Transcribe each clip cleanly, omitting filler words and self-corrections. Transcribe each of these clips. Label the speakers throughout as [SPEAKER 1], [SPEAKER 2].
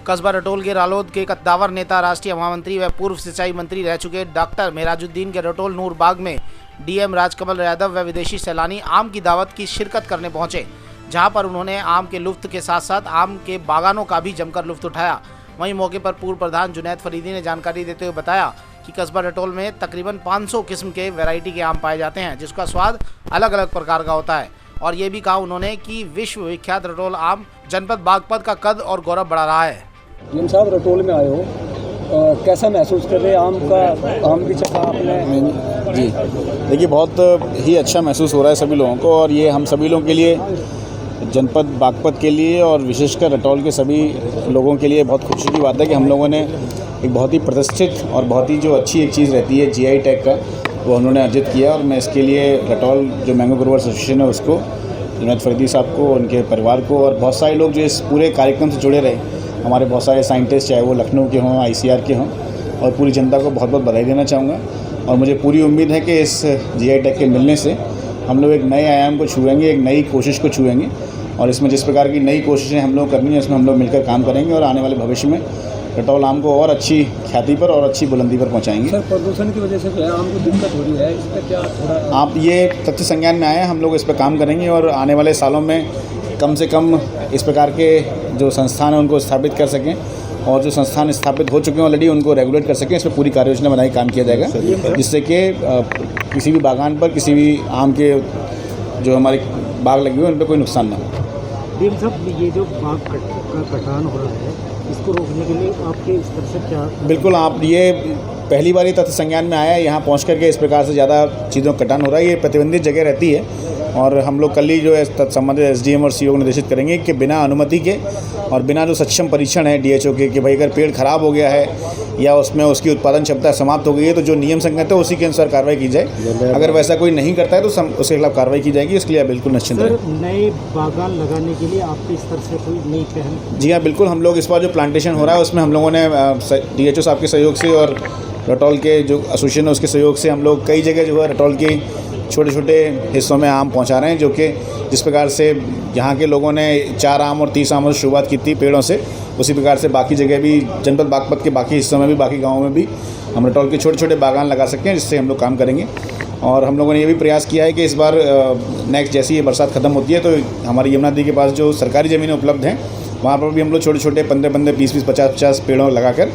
[SPEAKER 1] कस्बा रटोल के रालोद के कद्दावर नेता, राष्ट्रीय महामंत्री व पूर्व सिंचाई मंत्री रह चुके डॉक्टर मेराजुद्दीन के रटोल नूर बाग में डीएम राजकमल यादव व विदेशी सैलानी आम की दावत की शिरकत करने पहुंचे, जहां पर उन्होंने आम के लुत्फ के साथ साथ आम के बागानों का भी जमकर लुत्फ उठाया। वहीं मौके पर पूर्व प्रधान जुनैद फरीदी ने जानकारी देते हुए बताया कि कस्बा रटोल में तकरीबन 500 किस्म के वैरायटी के आम पाए जाते हैं, जिसका स्वाद अलग अलग प्रकार का होता है। और ये भी कहा उन्होंने कि विश्व विख्यात रटोल आम जनपद बागपत का कद और गौरव बढ़ा रहा है।
[SPEAKER 2] डीएम साहब, रटोल में आए हो, कैसा महसूस कर रहे हैं? आम की चखा आपने?
[SPEAKER 3] जी देखिए, बहुत ही अच्छा महसूस हो रहा है सभी लोगों को, और ये हम सभी लोगों के लिए, जनपद बागपत के लिए और विशेषकर रटोल के सभी लोगों के लिए बहुत खुशी की बात है कि हम लोगों ने एक बहुत ही प्रतिष्ठित और बहुत ही जो अच्छी एक चीज़ रहती है जीआई टैग का, वो उन्होंने अर्जित किया। और मैं इसके लिए रटोल जो मैंगो ग्रोवर्स एसोसिएशन है उसको, जुनैद फरीदी साहब को, उनके परिवार को और बहुत सारे लोग जो इस पूरे कार्यक्रम से जुड़े रहे, हमारे बहुत सारे साइंटिस्ट, चाहे वो लखनऊ के हों, आईसीआर के हों, और पूरी जनता को बहुत बहुत बधाई देना चाहूँगा। और मुझे पूरी उम्मीद है कि इस जीआई टैग के मिलने से हम लोग एक नए आयाम को छुएंगे, एक नई कोशिश को छुएंगे, और इसमें जिस प्रकार की नई कोशिशें हम लोग करनी है उसमें हम लोग मिलकर काम करेंगे और आने वाले भविष्य में रटोल आम को और अच्छी ख्याति पर और अच्छी बुलंदी पर पहुंचाएंगे।
[SPEAKER 2] सर, प्रदूषण की वजह से जो है आम को दिक्कत हो रही है, इस पर क्या थोड़ा
[SPEAKER 3] आप ये तथ्य संज्ञान में आए हैं, हम लोग इस पर काम करेंगे और आने वाले सालों में कम से कम इस प्रकार के जो संस्थान हैं उनको स्थापित कर सकें, और जो संस्थान स्थापित हो चुके हैं ऑलरेडी उनको रेगुलेट कर सकें। इस पर पूरी कार्य योजना बनाई काम किया जाएगा, जिससे कि किसी भी बागान पर, किसी भी आम के जो हमारे बाग लगे हुए हैं उन पर कोई नुकसान ना हो।
[SPEAKER 4] डीएम साहब, ये जो बाग का कटान हो रहा है, इसको रोकने के लिए आपके स्तर से क्या?
[SPEAKER 3] बिल्कुल, आप ये पहली बार ही तथ्य संज्ञान में आया है, यहाँ पहुँच करके इस प्रकार से ज़्यादा चीज़ों का कटान हो रहा है। ये प्रतिबंधित जगह रहती है, और हम लोग कल ही जो है संबंधित एसडीएम और सीओ को निर्देशित करेंगे कि बिना अनुमति के और बिना जो सक्षम परीक्षण है डीएचओ के, कि भाई अगर पेड़ खराब हो गया है या उसमें उसकी उत्पादन क्षमता समाप्त हो गई है, तो जो नियम संगत है उसी के अनुसार कार्रवाई की जाए। अगर वैसा कोई नहीं करता है तो उसके खिलाफ कार्रवाई की जाएगी। इसके लिए आप बिल्कुल निश्चिंत रहें।
[SPEAKER 4] नए बागान लगाने के लिए आपके स्तर से कोई नई पहल?
[SPEAKER 3] जी हाँ, बिल्कुल। हम लोग इस बार जो प्लांटेशन हो रहा है उसमें हम लोगों ने डीएचओ साहब के सहयोग से और रटोल के जो एसोसिएशन है उसके सहयोग से हम लोग कई जगह जो है रटोल की छोटे छोटे हिस्सों में आम पहुंचा रहे हैं, जो कि जिस प्रकार से यहाँ के लोगों ने 4 आम और 30 आमों से शुरुआत की थी पेड़ों से, उसी प्रकार से बाकी जगह भी, जनपद बागपत के बाकी हिस्सों में भी, बाकी गाँवों में भी हम रटोल के छोटे छोटे बागान लगा सकते हैं, जिससे हम लोग काम करेंगे। और हम लोगों ने ये भी प्रयास किया है कि इस बार नेक्स्ट जैसी ये बरसात ख़त्म होती है तो हमारी यमुना नदी के पास जो सरकारी ज़मीनें उपलब्ध हैं वहाँ पर भी हम लोग छोटे छोटे 15-15, 20-20, 50-50 पेड़ों लगाकर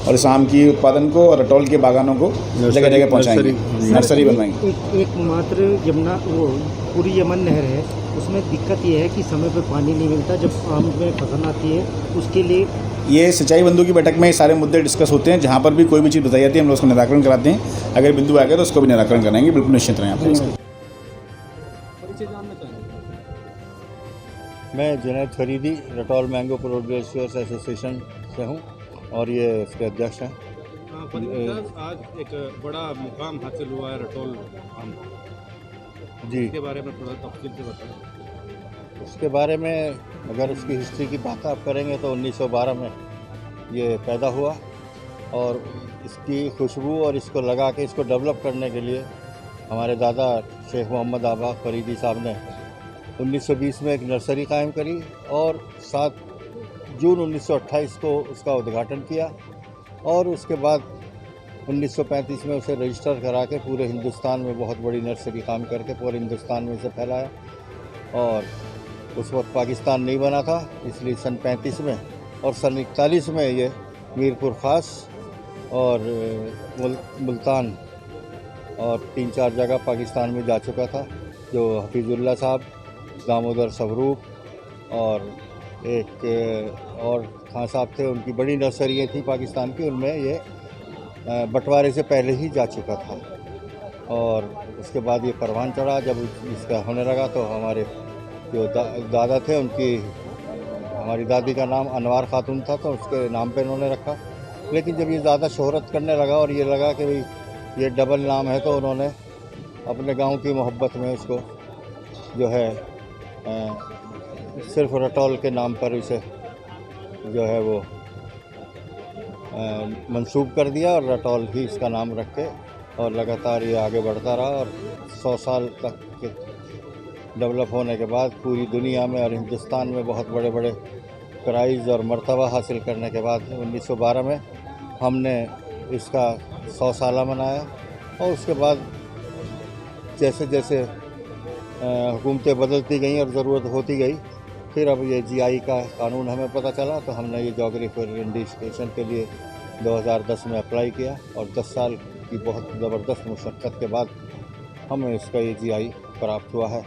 [SPEAKER 3] और इस आम की उत्पादन को और रटोल के बागानों को जगह जगह पहुँचाएंगे, नर्सरी बनवाएंगे।
[SPEAKER 4] एकमात्र यमुना, वो पूरी यमन नहर है, उसमें दिक्कत ये है कि समय पर पानी नहीं मिलता जब आम में फसल आती है। उसके लिए
[SPEAKER 3] ये सिंचाई बंधु की बैठक में ये सारे मुद्दे डिस्कस होते हैं, जहाँ पर भी कोई भी चीज़ बताई जाती है हम लोग उसका निराकरण कराते हैं। अगर बिंदु आ गया तो उसको भी निराकरण कराएंगे, बिल्कुल निश्चित रहें आप।
[SPEAKER 5] मैं Junaid Faridi, Ratol mango producers association से हूँ और ये इसके अध्यक्ष हैं।
[SPEAKER 6] आज एक बड़ा मुकाम हासिल हुआ है रटोल आम, जी, इसके बारे में थोड़ा तफसील से बताएं।
[SPEAKER 5] उसके बारे में अगर उसकी हिस्ट्री की बात आप करेंगे तो 1912 में ये पैदा हुआ, और इसकी खुशबू और इसको लगा के इसको डेवलप करने के लिए हमारे दादा शेख मोहम्मद आबा फरीदी साहब ने 1920 में एक नर्सरी कायम करी और 7 जून 1928 को उसका उद्घाटन किया, और उसके बाद 1935 में उसे रजिस्टर करा के पूरे हिंदुस्तान में बहुत बड़ी नर्सरी काम करके पूरे हिंदुस्तान में इसे फैलाया। और उस वक्त पाकिस्तान नहीं बना था, इसलिए सन 35 में और सन 41 में ये मीरपुर ख़ास और मुल्तान और 3-4 जगह पाकिस्तान में जा चुका था। जो हफीज़ुल्लाह साहब, दामोदर स्वरूप और एक और खान साहब थे, उनकी बड़ी नर्सरियाँ थी पाकिस्तान की, उनमें ये बंटवारे से पहले ही जा चुका था। और उसके बाद ये परवान चढ़ा, जब इसका होने लगा तो हमारे जो दादा थे उनकी, हमारी दादी का नाम अनवार खातून था तो उसके नाम पे उन्होंने रखा। लेकिन जब ये ज़्यादा शोहरत करने लगा और ये लगा कि भाई ये डबल नाम है, तो उन्होंने अपने गांव की मोहब्बत में उसको जो है सिर्फ रटोल के नाम पर इसे जो है वो मंसूब कर दिया और रटोल ही इसका नाम रख के, और लगातार ये आगे बढ़ता रहा। और 100 साल तक के डेवलप होने के बाद पूरी दुनिया में और हिंदुस्तान में बहुत बड़े बड़े प्राइज़ और मर्तबा हासिल करने के बाद 1912 में हमने इसका 100 साला मनाया और उसके बाद जैसे जैसे हुकूमतें बदलती गईं और ज़रूरत होती गई, फिर अब ये जीआई का कानून हमें पता चला तो हमने ये जोग्राफिकल इंडिकेशन के लिए 2010 में अप्लाई किया और 10 साल की बहुत ज़बरदस्त मशक्क़त के बाद हमें इसका ये जीआई प्राप्त हुआ है।